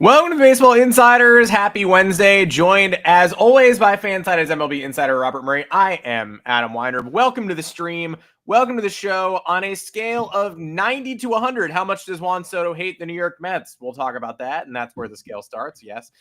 Welcome to Baseball Insiders. Happy Wednesday. Joined as always by Fansided's MLB insider Robert Murray. I am Adam Weinrib. Welcome to the stream. Welcome to the show. On a scale of 90 to 100, how much does Juan Soto hate the New York Mets? We'll talk about that, and that's where the scale starts, yes.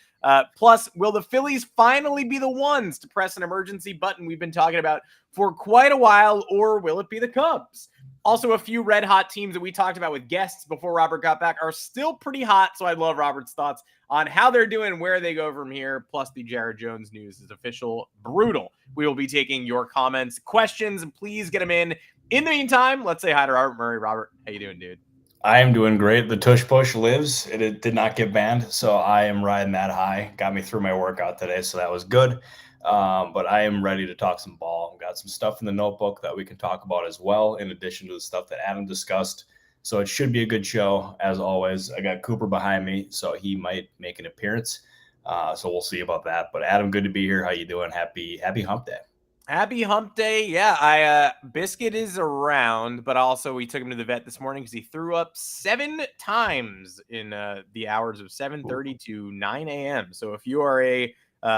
Plus, will the Phillies finally be the ones to press an emergency button we've been talking about for quite a while, or will it be the Cubs? Also, a few red-hot teams that we talked about with guests before Robert got back are still pretty hot, so I'd love Robert's thoughts on how they're doing and where they go from here. Plus, the Jared Jones news is official. Brutal. We will be taking your comments, questions, and please get them in. In the meantime, let's say hi to Robert Murray. Robert, how you doing, dude? I am doing great. The tush push lives. It did not get banned, so I am riding that high. Got me through my workout today, so that was good. But I am ready to talk some ball. Got some stuff in the notebook that we can talk about as well, in addition to the stuff that Adam discussed. So it should be a good show, as always. I got Cooper behind me, so he might make an appearance. So we'll see about that. But Adam, good to be here. How you doing? Happy Hump Day. Happy Hump Day. Yeah, Biscuit is around, but also we took him to the vet this morning because he threw up 7 times in the hours of 7:30 to 9 a.m. So if you are a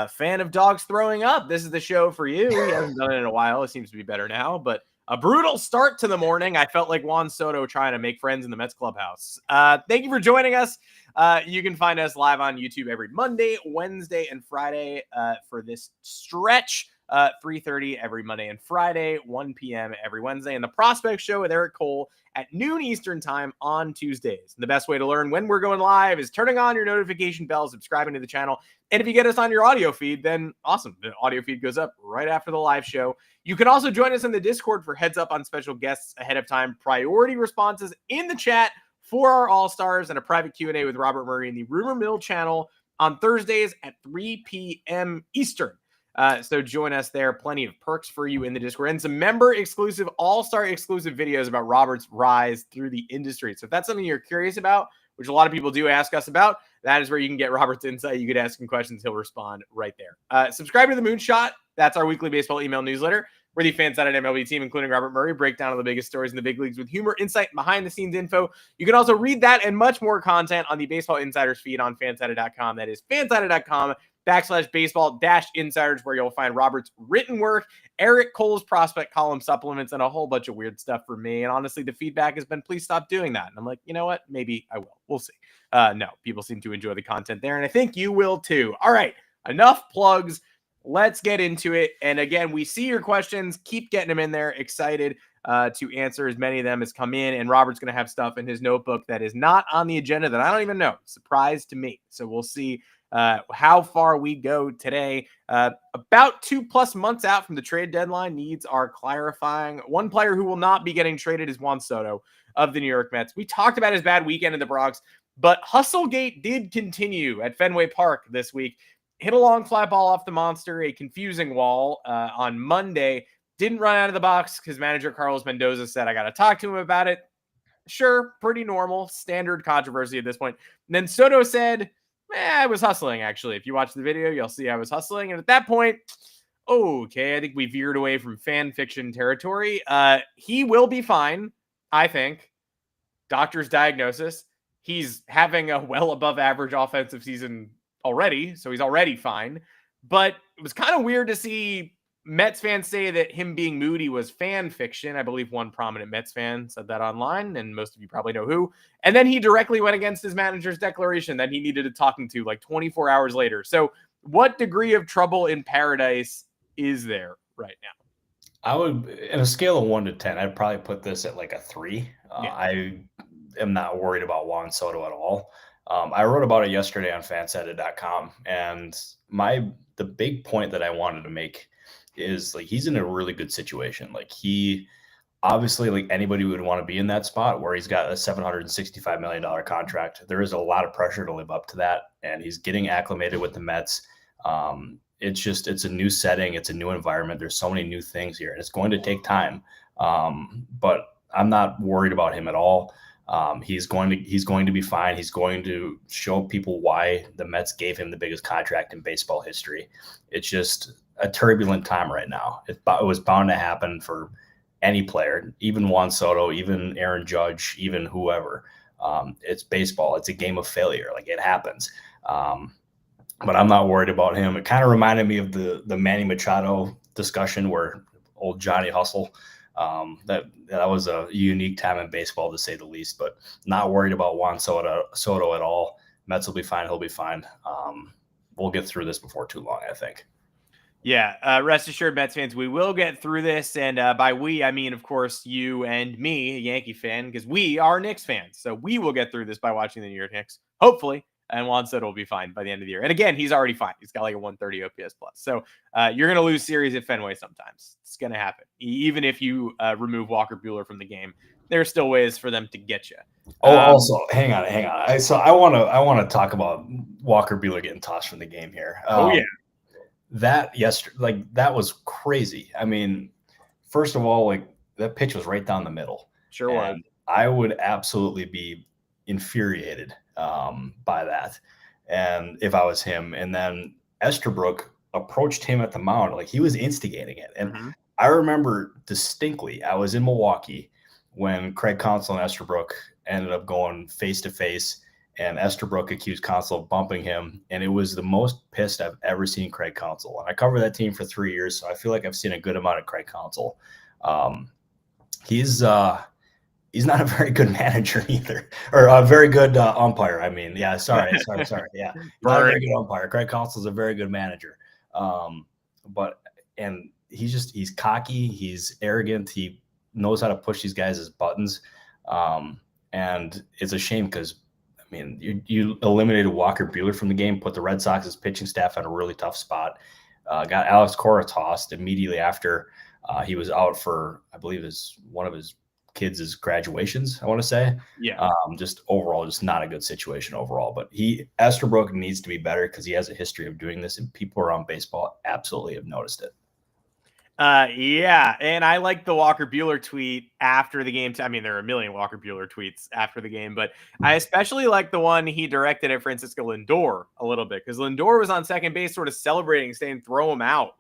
fan of dogs throwing up, this is the show for you. He hasn't done it in a while. It seems to be better now, but a brutal start to the morning. I felt like Juan Soto trying to make friends in the Mets clubhouse. Thank you for joining us. You can find us live on YouTube every Monday, Wednesday, and Friday for this stretch. 3:30 every Monday and Friday, 1 p.m. every Wednesday, and the Prospect Show with Eric Cole at noon Eastern time on Tuesdays. And the best way to learn when we're going live is turning on your notification bell, subscribing to the channel. And if you get us on your audio feed, then awesome. The audio feed goes up right after the live show. You can also join us in the Discord for heads up on special guests ahead of time, priority responses in the chat for our All-Stars, and a private Q&A with Robert Murray in the Rumor Mill channel on Thursdays at 3 p.m. Eastern. So join us there. Plenty of perks for you in the Discord and some member exclusive, all-star exclusive videos about Robert's rise through the industry. So if that's something you're curious about, which a lot of people do ask us about, that is where you can get Robert's insight. You could ask him questions. He'll respond right there. Subscribe to the Moonshot. That's our weekly baseball email newsletter, where the Fansided MLB team, including Robert Murray, break down the biggest stories in the big leagues with humor, insight, behind-the-scenes info. You can also read that and much more content on the Baseball Insiders feed on fansided.com. That is fansided.com/baseball-insiders, where you'll find Robert's written work, Eric Cole's prospect column supplements, and a whole bunch of weird stuff for me. And honestly, the feedback has been, please stop doing that. And I'm like, you know what? Maybe I will. We'll see. No, people seem to enjoy the content there, and I think you will too. All right, enough plugs. Let's get into it. And again, we see your questions. Keep getting them in there. Excited to answer as many of them as come in. And Robert's going to have stuff in his notebook that is not on the agenda that I don't even know. Surprise to me. So we'll see how far we go today. About 2+ months out from the trade deadline, needs are clarifying. One player who will not be getting traded is Juan Soto of the New York Mets. We talked about his bad weekend in the Bronx, but Hustlegate did continue at Fenway Park this week. Hit a long fly ball off the monster, a confusing wall on Monday. Didn't run out of the box because manager Carlos Mendoza said, I got to talk to him about it. Sure, pretty normal, standard controversy at this point. And then Soto said, I was hustling, actually. If you watch the video, you'll see I was hustling. And at that point, okay, I think we veered away from fan fiction territory. He will be fine, I think. Doctor's diagnosis. He's having a well above average offensive season already, so he's already fine. But it was kind of weird to see Mets fans say that him being moody was fan fiction. I believe one prominent Mets fan said that online, and most of you probably know who. And then he directly went against his manager's declaration that he needed to talking to like 24 hours later. So what degree of trouble in paradise is there right now? I would, in a scale of 1 to 10, I'd probably put this at like a 3. Yeah. I am not worried about Juan Soto at all. I wrote about it yesterday on fansided.com, and the big point that I wanted to make is like he's in a really good situation. Like he obviously, like anybody would want to be in that spot where he's got a $765 million contract. There is a lot of pressure to live up to that, and he's getting acclimated with the Mets. It's a new setting, it's a new environment. There's so many new things here, and it's going to take time. But I'm not worried about him at all. He's going to be fine. He's going to show people why the Mets gave him the biggest contract in baseball history. It's just a turbulent time right now. It was bound to happen for any player, even Juan Soto, even Aaron Judge, even whoever. It's baseball. It's a game of failure. Like it happens. But I'm not worried about him. It kind of reminded me of the Manny Machado discussion where old Johnny Hustle. That was a unique time in baseball, to say the least. But not worried about Juan Soto at all. Mets will be fine. He'll be fine. We'll get through this before too long, I think. Yeah, rest assured, Mets fans, we will get through this. And by we, I mean, of course, you and me, a Yankee fan, because we are Knicks fans. So we will get through this by watching the New York Knicks, hopefully. And Juan Soto will be fine by the end of the year. And again, he's already fine. He's got like a 130 OPS plus. So you're going to lose series at Fenway sometimes. It's going to happen. Even if you remove Walker Buehler from the game, there's still ways for them to get you. Also, hang on. I want to talk about Walker Buehler getting tossed from the game here. Yeah. That was crazy. I mean, first of all, like that pitch was right down the middle. Sure was. I would absolutely be infuriated by that. And if I was him, and then Estabrook approached him at the mound, like he was instigating it. And I remember distinctly, I was in Milwaukee when Craig Counsell and Estabrook ended up going face to face, and Estabrook accused Counsell of bumping him. And it was the most pissed I've ever seen Craig Counsell. And I covered that team for 3 years, so I feel like I've seen a good amount of Craig Counsell. He's not a very good manager either, or a very good umpire. I mean, yeah, sorry. Yeah, not a very good umpire. Craig Counsell's a very good manager. And he's cocky. He's arrogant. He knows how to push these guys' buttons. And it's a shame because, I mean, you eliminated Walker Buehler from the game, put the Red Sox's pitching staff in a really tough spot, got Alex Cora tossed immediately after he was out for, I believe, one of his kids' graduations, I want to say. Yeah. Just overall, just not a good situation overall. But Estabrook needs to be better because he has a history of doing this, and people around baseball absolutely have noticed it. Yeah, and I like the Walker Buehler tweet after the game. I mean, there are a million Walker Buehler tweets after the game, but I especially like the one he directed at Francisco Lindor a little bit, because Lindor was on second base sort of celebrating, saying, throw him out,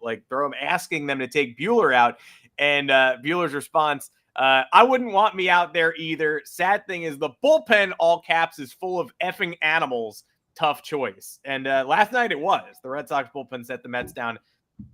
asking them to take Buehler out. And Buehler's response, I wouldn't want me out there either. Sad thing is the bullpen, all caps, is full of effing animals. Tough choice. And last night it was. The Red Sox bullpen set the Mets down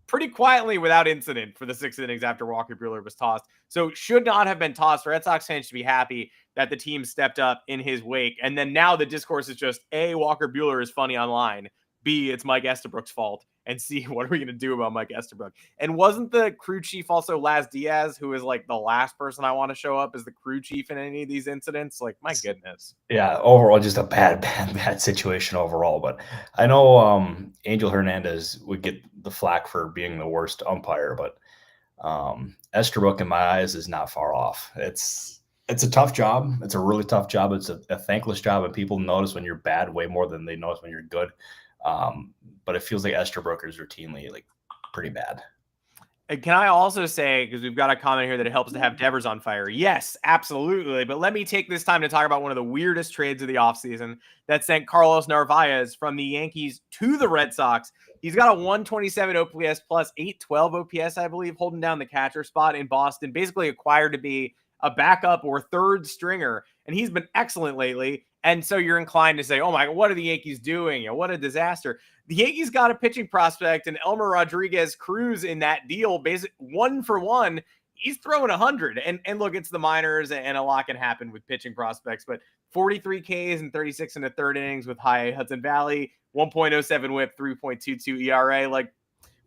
pretty quietly without incident for the 6 innings after Walker Buehler was tossed. So should not have been tossed. Red Sox fans should be happy that the team stepped up in his wake. And then now the discourse is just, A, Walker Buehler is funny online. B, it's Mike Estabrook's fault. And C, what are we going to do about Mike Estabrook? And wasn't the crew chief also Laz Diaz, who is like the last person I want to show up as the crew chief in any of these incidents? Like, my goodness. Yeah, overall, just a bad situation overall. But I know Angel Hernandez would get the flack for being the worst umpire, but Estabrook, in my eyes, is not far off. It's a tough job. It's a really tough job. It's a thankless job, and people notice when you're bad way more than they notice when you're good. But it feels like Estabrook is routinely like pretty bad. And can I also say, because we've got a comment here that it helps to have Devers on fire. Yes, absolutely. But let me take this time to talk about one of the weirdest trades of the offseason that sent Carlos Narvaez from the Yankees to the Red Sox. He's got a 127 OPS plus 812 OPS, I believe, holding down the catcher spot in Boston, basically acquired to be a backup or third stringer. And he's been excellent lately. And so you're inclined to say, oh my God, what are the Yankees doing? What a disaster. The Yankees got a pitching prospect, and Elmer Rodriguez Cruz in that deal, basically 1 for 1. He's throwing 100. And look, it's the minors, and a lot can happen with pitching prospects, but 43 Ks and 36 in the third innings with high Hudson Valley, 1.07 whip, 3.22 ERA. Like,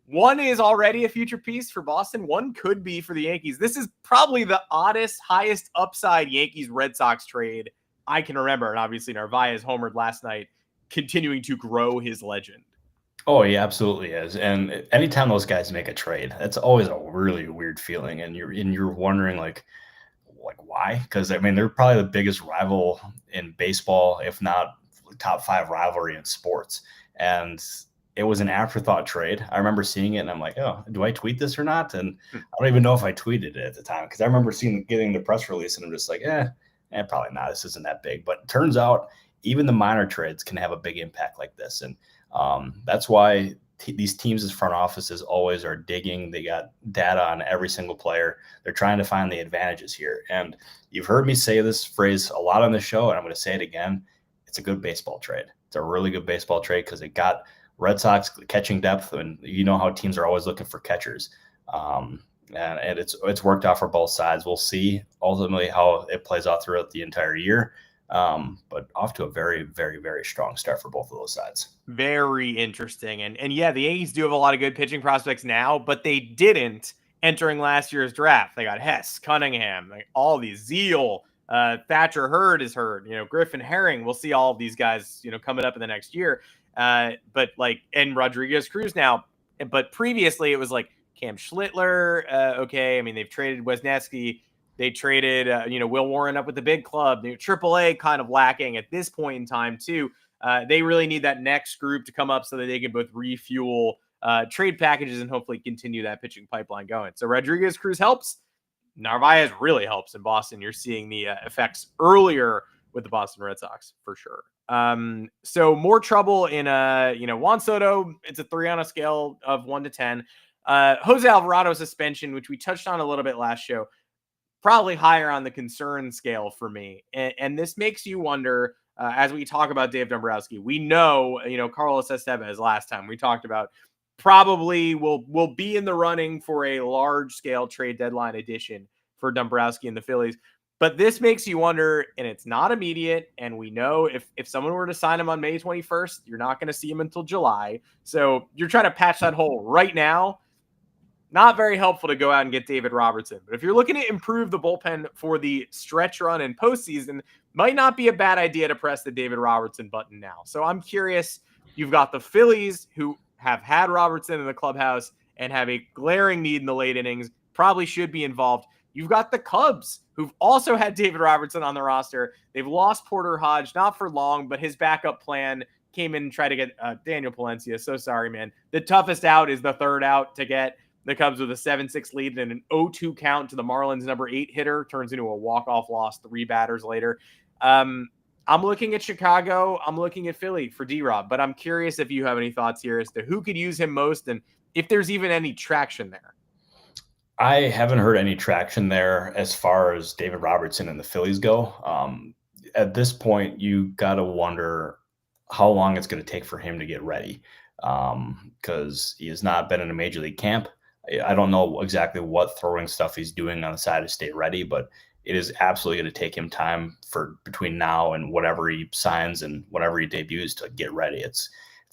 one is already a future piece for Boston. One could be for the Yankees. This is probably the oddest, highest upside Yankees-Red Sox trade I can remember. And obviously Narvaez homered last night, continuing to grow his legend. Oh, he absolutely is. And anytime those guys make a trade, that's always a really weird feeling. And you're wondering like why? Because I mean, they're probably the biggest rival in baseball, if not top 5 rivalry in sports. And it was an afterthought trade. I remember seeing it and I'm like, oh, do I tweet this or not? And I don't even know if I tweeted it at the time, because I remember getting the press release and I'm just like, probably not. This isn't that big. But it turns out even the minor trades can have a big impact like this. And that's why these teams' front offices always are digging. They got data on every single player. They're trying to find the advantages here. And you've heard me say this phrase a lot on the show, and I'm going to say it again. It's a good baseball trade. It's a really good baseball trade because it got Red Sox catching depth, and you know how teams are always looking for catchers. And it's worked out for both sides. We'll see ultimately how it plays out throughout the entire year. But off to a very, very, very strong start for both of those sides. Very interesting. And yeah, the Yankees do have a lot of good pitching prospects now, but they didn't entering last year's draft. They got Hess, Cunningham, like all these Zeal, Thatcher Hurd is hurt, Griffin Herring. We'll see all of these guys, coming up in the next year. But and Rodriguez Cruz now, but previously it was like Cam Schlittler. Okay. I mean, they've traded Wesneski. They traded, Will Warren up with the big club. AAA kind of lacking at this point in time too. They really need that next group to come up so that they can both refuel trade packages and hopefully continue that pitching pipeline going. So Rodriguez Cruz helps. Narvaez really helps in Boston. You're seeing the effects earlier with the Boston Red Sox for sure. So more trouble in Juan Soto. It's a 3 on a scale of 1 to 10. Jose Alvarado suspension, which we touched on a little bit last show, probably higher on the concern scale for me. And this makes you wonder, as we talk about Dave Dombrowski, we know, Carlos Estevez last time we talked about probably will be in the running for a large scale trade deadline addition for Dombrowski and the Phillies. But this makes you wonder, and it's not immediate. And we know if someone were to sign him on May 21st, you're not going to see him until July. So you're trying to patch that hole right now. Not very helpful to go out and get David Robertson. But if you're looking to improve the bullpen for the stretch run and postseason, might not be a bad idea to press the David Robertson button now. So I'm curious. You've got the Phillies, who have had Robertson in the clubhouse and have a glaring need in the late innings, probably should be involved. You've got the Cubs, who've also had David Robertson on the roster. They've lost Porter Hodge, not for long, but his backup plan came in and tried to get Daniel Palencia. So sorry, man. The toughest out is the third out to get the Cubs with a 7-6 lead and an 0-2 count to the Marlins' number 8 hitter. Turns into a walk-off loss 3 batters later. I'm looking at Chicago. I'm looking at Philly for D-Rob, but I'm curious if you have any thoughts here as to who could use him most and if there's even any traction there. I haven't heard any traction there as far as David Robertson and the Phillies go. At this point, you got to wonder how long it's going to take for him to get ready, because he has not been in a major league camp. I don't know exactly what throwing stuff he's doing on the side to stay ready, but it is absolutely going to take him time for between now and whatever he signs and whatever he debuts to get ready. It's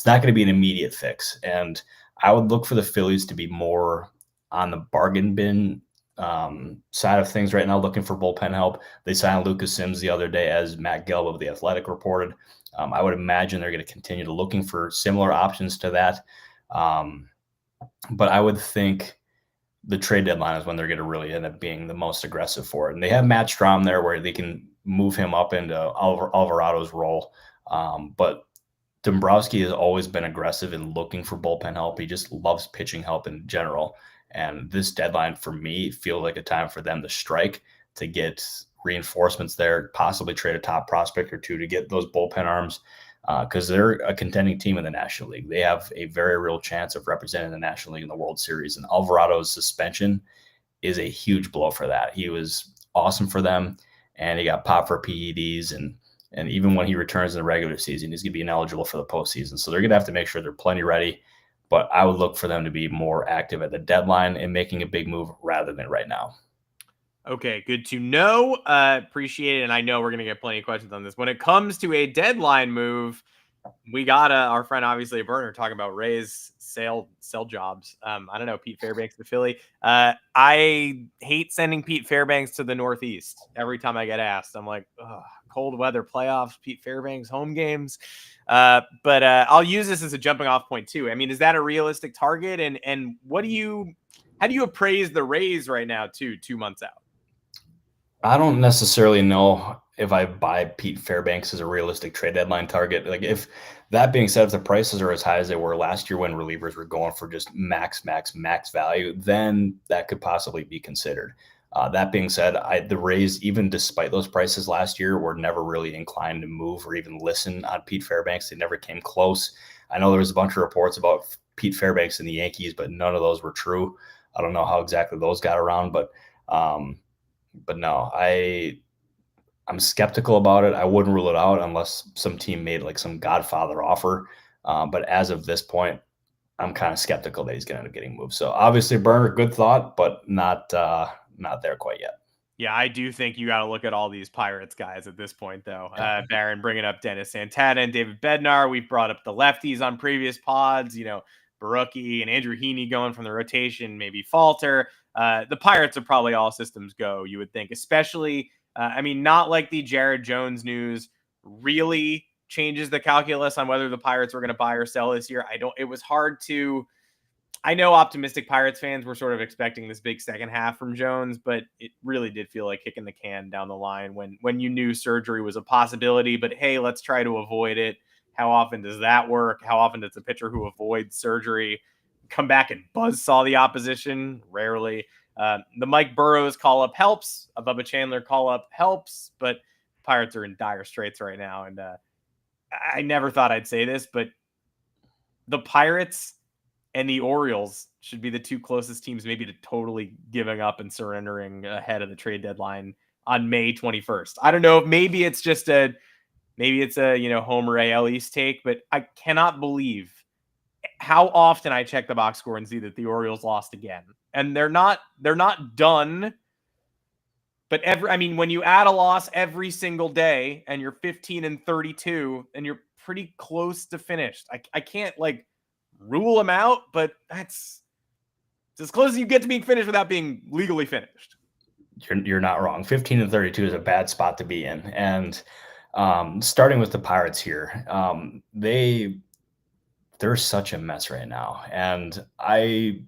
not going to be an immediate fix. And I would look for the Phillies to be more on the bargain bin side of things right now, looking for bullpen help. They signed Lucas Sims the other day, as Matt Gelb of The Athletic reported. I would imagine they're going to continue to looking for similar options to that. But I would think the trade deadline is when they're going to really end up being the most aggressive for it. And they have Matt Strahm there where they can move him up into Alvarado's role. But Dombrowski has always been aggressive in looking for bullpen help. He just loves pitching help in general. And this deadline for me feels like a time for them to strike, to get reinforcements there, possibly trade a top prospect or two to get those bullpen arms, because they're a contending team in the National League. They have a very real chance of representing the National League in the World Series. And Alvarado's suspension is a huge blow for that. He was awesome for them, and he got popped for PEDs. And even when he returns in the regular season, he's going to be ineligible for the postseason. So they're going to have to make sure they're plenty ready. But I would look for them to be more active at the deadline and making a big move rather than right now. Okay, good to know. Appreciate it. And I know we're going to get plenty of questions on this. When it comes to a deadline move, we got our friend, obviously, Burner, talking about Ray's sell jobs. I don't know, Pete Fairbanks to Philly. I hate sending Pete Fairbanks to the Northeast. Every time I get asked, I'm like, cold weather playoffs, Pete Fairbanks home games. But I'll use this as a jumping off point too. I mean, is that a realistic target? And how do you appraise the Rays right now too, 2 months out? I don't necessarily know if I buy Pete Fairbanks as a realistic trade deadline target. Like, if that being said, if the prices are as high as they were last year when relievers were going for just max value, then that could possibly be considered. That being said, the Rays, even despite those prices last year, were never really inclined to move or even listen on Pete Fairbanks. They never came close. I know there was a bunch of reports about Pete Fairbanks and the Yankees, but none of those were true. I don't know how exactly those got around, but no, I'm skeptical about it. I wouldn't rule it out unless some team made like some Godfather offer. But as of this point, I'm kind of skeptical that he's going to end up getting moved. So obviously, Burner, good thought, but not there quite yet. Yeah, I do think you got to look at all these Pirates guys at this point, though. Barron bringing up Dennis Santana and David Bednar. We've brought up the lefties on previous pods. Barucki and Andrew Heaney going from the rotation, maybe falter. The Pirates are probably all systems go, you would think, especially, not like the Jared Jones news really changes the calculus on whether the Pirates were going to buy or sell this year. It was hard to. I know optimistic Pirates fans were sort of expecting this big second half from Jones, but it really did feel like kicking the can down the line when you knew surgery was a possibility. But hey, let's try to avoid it. How often does that work? How often does a pitcher who avoids surgery come back and buzzsaw the opposition? Rarely. The Mike Burrows call-up helps. A Bubba Chandler call-up helps, but Pirates are in dire straits right now. And I never thought I'd say this, but the Pirates and the Orioles should be the two closest teams maybe to totally giving up and surrendering ahead of the trade deadline on May 21st. I don't know if maybe it's a Homer AL East take, but I cannot believe how often I check the box score and see that the Orioles lost again. And they're not done. But when you add a loss every single day and you're 15-32 and you're pretty close to finished, I can't rule them out, but that's as close as you get to being finished without being legally finished. You're not wrong. 15-32 is a bad spot to be in. And starting with the Pirates here, they're such a mess right now. And they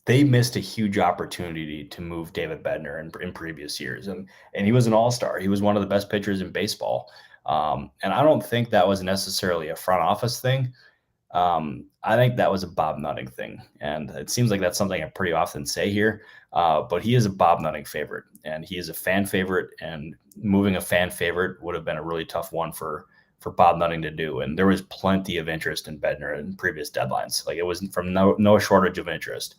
missed a huge opportunity to move David Bednar in previous years. And he was an all-star. He was one of the best pitchers in baseball. And I don't think that was necessarily a front office thing. I think that was a Bob Nutting thing. And it seems like that's something I pretty often say here. But he is a Bob Nutting favorite, and he is a fan favorite. And moving a fan favorite would have been a really tough one for Bob Nutting to do. And there was plenty of interest in Bednar in previous deadlines. It was from no shortage of interest.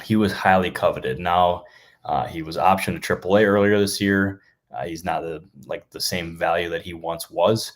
He was highly coveted. Now he was optioned to AAA earlier this year. He's not the same value that he once was.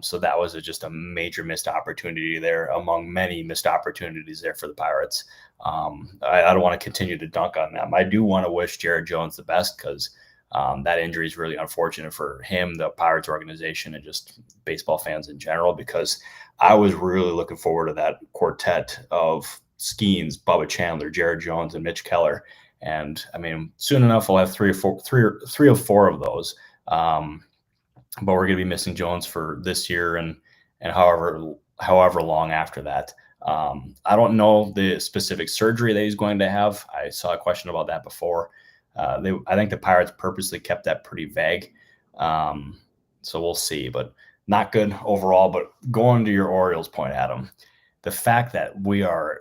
So that was just a major missed opportunity there among many missed opportunities there for the Pirates. I don't want to continue to dunk on them. I do want to wish Jared Jones the best because that injury is really unfortunate for him, the Pirates organization, and just baseball fans in general, because I was really looking forward to that quartet of Skeens, Bubba Chandler, Jared Jones, and Mitch Keller. And soon enough, we'll have three or four of those. But we're going to be missing Jones for this year and however long after that. I don't know the specific surgery that he's going to have. I saw a question about that before. I think the Pirates purposely kept that pretty vague. So we'll see, but not good overall. But going to your Orioles point, Adam, the fact that we are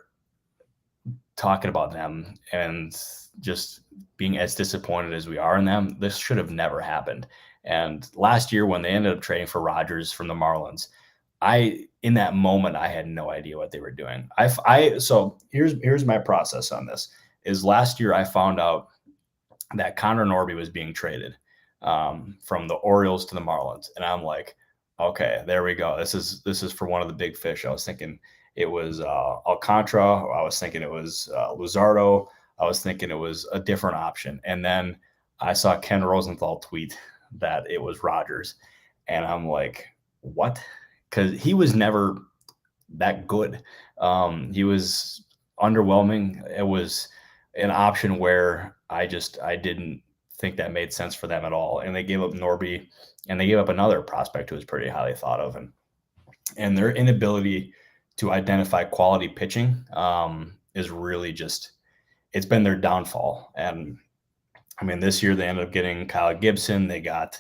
talking about them and just being as disappointed as we are in them, this should have never happened. And last year when they ended up trading for Rogers from the Marlins, in that moment, I had no idea what they were doing. So here's my process on this is last year I found out that Connor Norby was being traded from the Orioles to the Marlins. And I'm like, okay, there we go. This is for one of the big fish. I was thinking it was Alcantara. I was thinking it was Luzardo. I was thinking it was a different option. And then I saw Ken Rosenthal tweet that it was Rogers. And I'm like, what? Because he was never that good. He was underwhelming. It was an option where I didn't think that made sense for them at all. And they gave up Norby, and they gave up another prospect who was pretty highly thought of. And their inability to identify quality pitching is really it's been their downfall. And this year they ended up getting Kyle Gibson. They got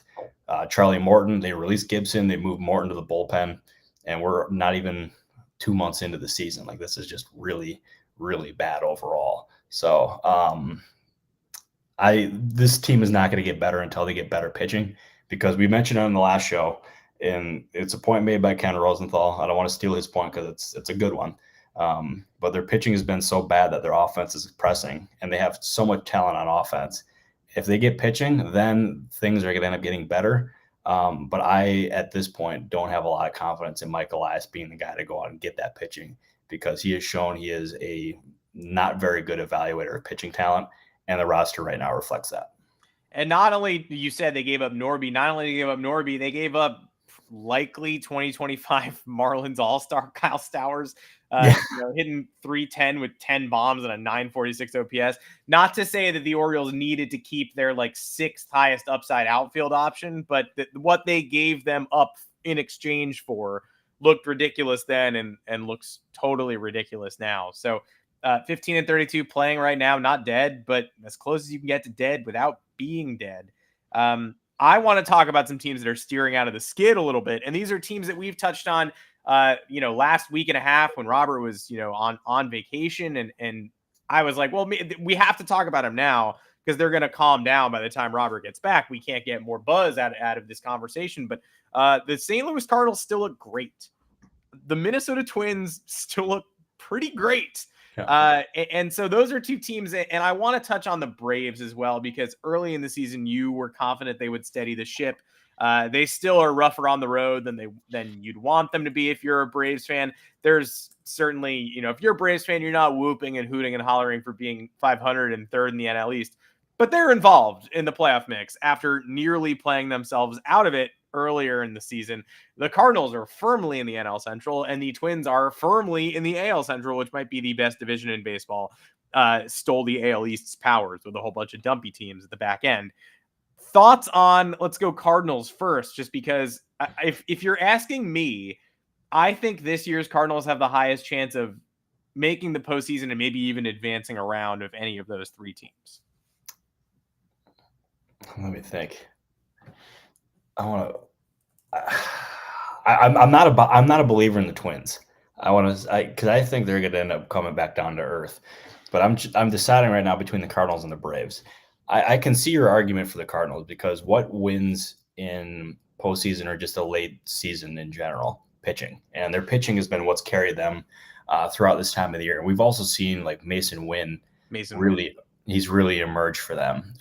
Charlie Morton. They released Gibson. They moved Morton to the bullpen. And we're not even 2 months into the season. This is just really, really bad overall. So this team is not going to get better until they get better pitching, because we mentioned it on the last show, and it's a point made by Ken Rosenthal. I don't want to steal his point because it's a good one. But their pitching has been so bad that their offense is pressing, and they have so much talent on offense. if they get pitching, then things are going to end up getting better. But I, at this point, don't have a lot of confidence in Mike Elias being the guy to go out and get that pitching, because he has shown he is a not very good evaluator of pitching talent, and the roster right now reflects that. And not only, you said they gave up Norby, not only did they give up Norby, they gave up likely 2025 Marlins All-Star Kyle Stowers, hitting 310 with 10 bombs and a 946 OPS. Not to say that the Orioles needed to keep their like sixth highest upside outfield option, but what they gave them up in exchange for looked ridiculous then and looks totally ridiculous now. So 15 and 32 playing right now, not dead, but as close as you can get to dead without being dead. I want to talk about some teams that are steering out of the skid a little bit. And these are teams that we've touched on, last week and a half when Robert was, on vacation. And I was like, well, we have to talk about them now because they're going to calm down by the time Robert gets back. We can't get more buzz out of this conversation. But the St. Louis Cardinals still look great. The Minnesota Twins still look pretty great. Yeah. And so those are two teams, and I want to touch on the Braves as well, because early in the season you were confident they would steady the ship. They still are rougher on the road than you'd want them to be if you're a Braves fan. There's certainly, if you're a Braves fan, you're not whooping and hooting and hollering for being 500 and third in the NL East, but they're involved in the playoff mix after nearly playing themselves out of it earlier in the season. The Cardinals are firmly in the NL Central, and the Twins are firmly in the AL Central, which might be the best division in baseball. Stole the AL East's powers with a whole bunch of dumpy teams at the back end. Thoughts on, let's go Cardinals first, just because if you're asking me, I think this year's Cardinals have the highest chance of making the postseason and maybe even advancing a round of any of those three teams. Let me think. I'm not a believer in the Twins. Because I think they're going to end up coming back down to earth. But I'm deciding right now between the Cardinals and the Braves. I can see your argument for the Cardinals, because what wins in postseason or just a late season in general? Pitching. And their pitching has been what's carried them throughout this time of the year. And we've also seen like Mason Wynn he's really emerged for them.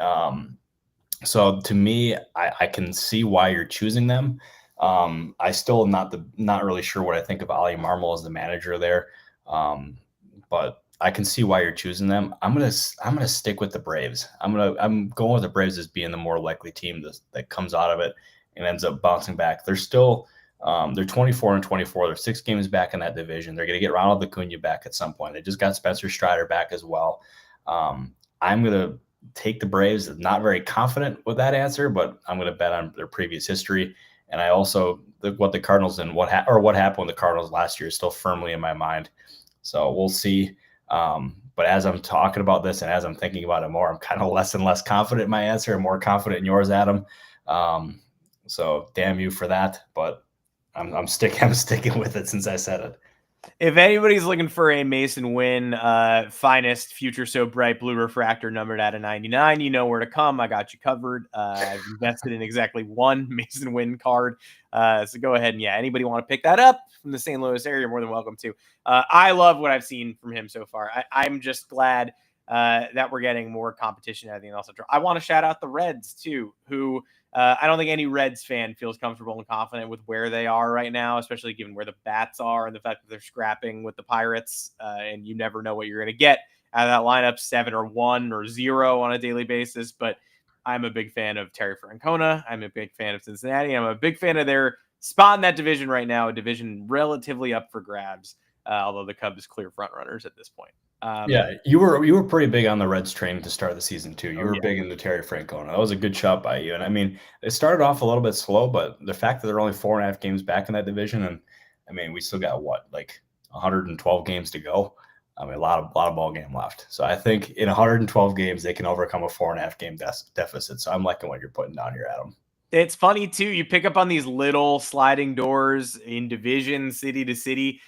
So to me, I can see why you're choosing them. I still am not really sure what I think of Ali Marmol as the manager there, but I can see why you're choosing them. I'm gonna stick with the Braves. I'm going with the Braves as being the more likely team that comes out of it and ends up bouncing back. They're still they're 24 and 24. They're 6 games back in that division. They're gonna get Ronald Acuna back at some point. They just got Spencer Strider back as well. I'm gonna take the Braves. I'm not very confident with that answer, but I'm going to bet on their previous history. And I also what the Cardinals and what happened with the Cardinals last year is still firmly in my mind. So we'll see. But as I'm talking about this and as I'm thinking about it more, I'm kind of less and less confident in my answer and more confident in yours, Adam. So damn you for that. But I'm sticking with it since I said it. If anybody's looking for a Mason Wynn finest future so bright blue refractor numbered out of 99, you know where to come. I got you covered. I've invested in exactly one Mason Wynn card. So go ahead and anybody want to pick that up from the St. Louis area, you're more than welcome to. I love what I've seen from him so far. I'm just glad that we're getting more competition out of the NL Central. I want to shout out the Reds too, who I don't think any Reds fan feels comfortable and confident with where they are right now, especially given where the bats are and the fact that they're scrapping with the Pirates. And you never know what you're going to get out of that lineup, 7 or 1 or 0 on a daily basis. But I'm a big fan of Terry Francona. I'm a big fan of Cincinnati. I'm a big fan of their spot in that division right now, a division relatively up for grabs, although the Cubs clear front runners at this point. You were pretty big on the Reds train to start the season too. You were big into Terry Francona. That was a good shot by you. And I mean, it started off a little bit slow, but the fact that they're only 4.5 games back in that division, and I mean, we still got 112 games to go. I mean, a lot of ball game left. So I think in 112 games they can overcome a 4.5 game deficit. So I'm liking what you're putting down here, Adam. It's funny too. You pick up on these little sliding doors in division, city to city.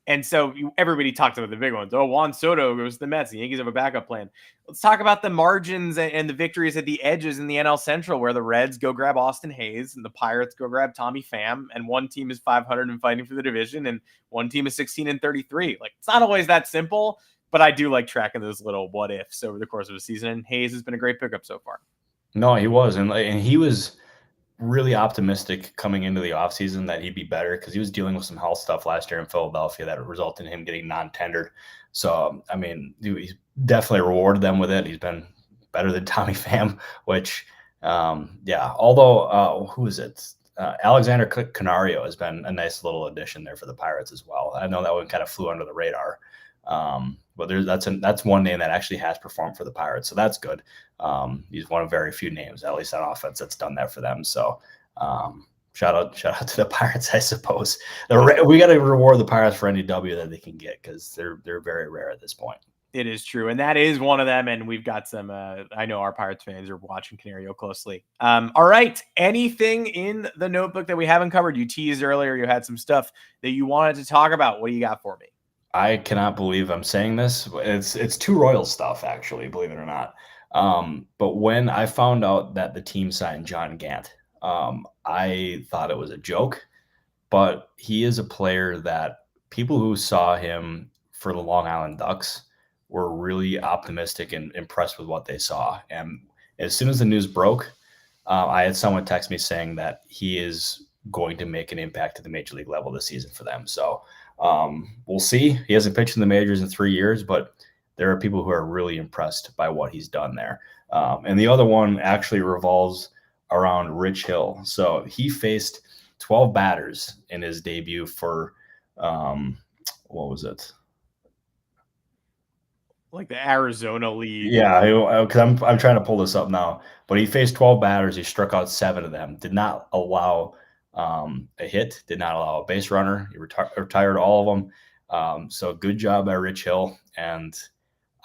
And so everybody talks about the big ones. Oh, Juan Soto goes to the Mets. The Yankees have a backup plan. Let's talk about the margins and the victories at the edges in the NL Central, where the Reds go grab Austin Hayes and the Pirates go grab Tommy Pham. And one team is 500 and fighting for the division, and one team is 16 and 33. Like, it's not always that simple. but I do like tracking those little what ifs over the course of a season. And Hayes has been a great pickup so far. No, he was. And he was really optimistic coming into the offseason that he'd be better because he was dealing with some health stuff last year in Philadelphia that resulted in him getting non-tendered. So, I mean, he's definitely rewarded them with it. He's been better than Tommy Pham, which, although, who is it? Alexander Canario has been a nice little addition there for the Pirates as well. I know that one kind of flew under the radar. But that's one name that actually has performed for the Pirates, so that's good. He's one of very few names, at least on offense, that's done that for them. So shout out to the Pirates, I suppose. We got to reward the Pirates for any W that they can get because they're very rare at this point. It is true, and that is one of them. And we've got some. I know our Pirates fans are watching Canario closely. All right, anything in the notebook that we haven't covered? You teased earlier. You had some stuff that you wanted to talk about. What do you got for me? I cannot believe I'm saying this. It's two Royals stuff, actually, believe it or not. But when I found out that the team signed John Gant, I thought it was a joke. But he is a player that people who saw him for the Long Island Ducks were really optimistic and impressed with what they saw. And as soon as the news broke, I had someone text me saying that he is going to make an impact at the major league level this season for them. So we'll see. He hasn't pitched in the majors in 3 years, but there are people who are really impressed by what he's done there. And the other one actually revolves around Rich Hill. So he faced 12 batters in his debut for, what was it? Like the Arizona League. Yeah, because I'm trying to pull this up now. But he faced 12 batters. He struck out 7 of them. Did not allow a hit. Did not allow a base runner. He retired all of them. So good job by Rich Hill. And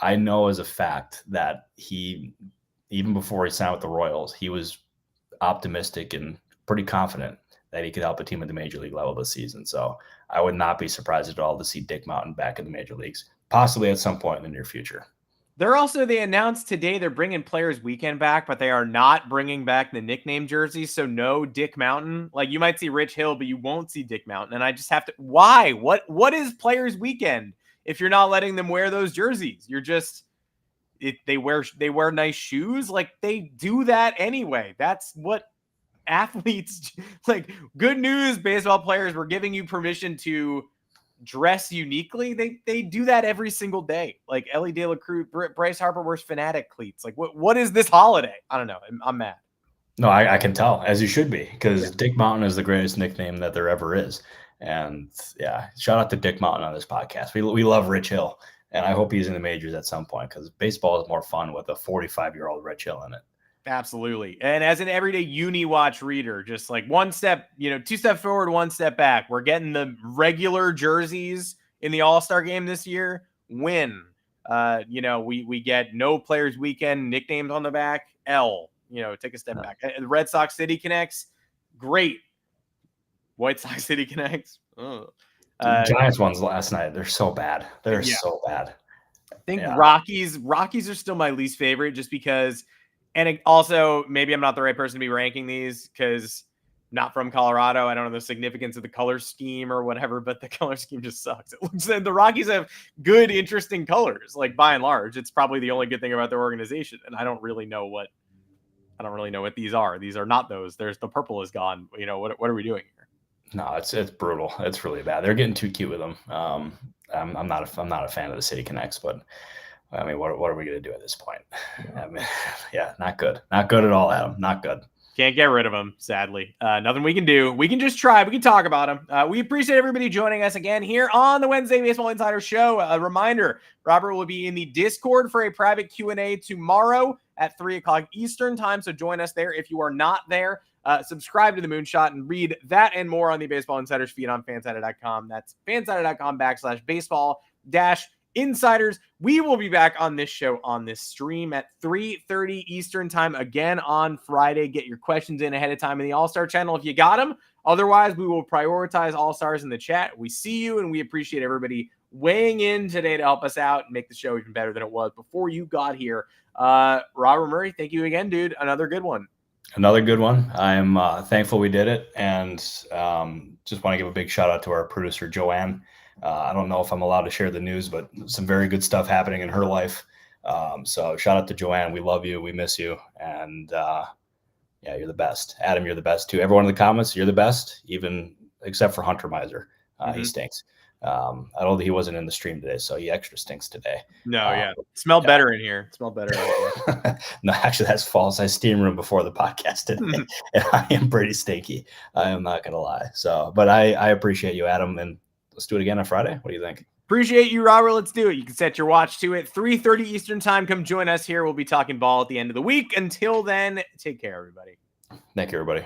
I know as a fact that he, even before he signed with the Royals, he was optimistic and pretty confident that he could help a team at the major league level this season. So I would not be surprised at all to see Dick Mountain back in the major leagues, possibly at some point in the near future. They announced today they're bringing Players Weekend back, but they are not bringing back the nickname jerseys. So no Dick Mountain. Like you might see Rich Hill, but you won't see Dick Mountain. And I just have to, why? What is Players Weekend if you're not letting them wear those jerseys? You're just, they wear nice shoes. Like they do that anyway. That's what athletes like. Good news, baseball players, we're giving you permission to dress uniquely. They do that every single day. Like Ellie De La Cruz, Bryce Harper wears Fanatic cleats. Like what is this holiday? I don't know. I'm mad. No, I can tell, as you should be, because Dick Mountain is the greatest nickname that there ever is. And yeah, shout out to Dick Mountain on this podcast. We love Rich Hill, and I hope he's in the majors at some point because baseball is more fun with a 45-year-old Rich Hill in it. Absolutely. And as an everyday Uni-Watch reader, just like 1 step, 2 steps forward, 1 step back. We're getting the regular jerseys in the All-Star game this year. Win. We get no Players Weekend nicknames on the back. L. Take a step back. The Red Sox City Connects. Great. White Sox City Connects. Giants ones last night. They're so bad. They're so bad. I think Rockies are still my least favorite just because. And also, maybe I'm not the right person to be ranking these because not from Colorado. I don't know the significance of the color scheme or whatever, but the color scheme just sucks. It looks like the Rockies have good, interesting colors. Like by and large, it's probably the only good thing about their organization. And I don't really know what these are. These are not those. There's the purple is gone. What are we doing here? No, it's brutal. It's really bad. They're getting too cute with them. I'm not a fan of the City Connects, but. I mean, what are we going to do at this point? I mean, not good. Not good at all, Adam. Not good. Can't get rid of him, sadly. Nothing we can do. We can just try. We can talk about him. We appreciate everybody joining us again here on the Wednesday Baseball Insider Show. A reminder, Robert will be in the Discord for a private Q&A tomorrow at 3 o'clock Eastern time, so join us there if you are not there. Subscribe to the Moonshot and read that and more on the Baseball Insiders feed on fansided.com. That's fansided.com/baseball-insiders. We will be back on this show on this stream at 3:30 Eastern time again on Friday. Get your questions in ahead of time in the All-Star channel if you got them. Otherwise, we will prioritize All-Stars in the chat. We see you and we appreciate everybody weighing in today to help us out and make the show even better than it was before you got here. Robert Murray, thank you again, dude. Another good one. Another good one. I'm thankful we did it, and just want to give a big shout out to our producer Joanne. I don't know if I'm allowed to share the news, but some very good stuff happening in her life. So shout out to Joanne. We love you. We miss you. And yeah, you're the best. Adam, you're the best too. Everyone in the comments, you're the best, even except for Hunter Miser. He stinks. I know that he wasn't in the stream today, so he extra stinks today. No, yeah. Smell better in here. Smell better in here. No, actually, that's false. I steam room before the podcast today, and I am pretty stinky. I am not going to lie. So, but I appreciate you, Adam, and let's do it again on Friday. What do you think? Appreciate you, Robert. Let's do it. You can set your watch to it. 3:30 Eastern time. Come join us here. We'll be talking ball at the end of the week. Until then, take care, everybody. Thank you, everybody.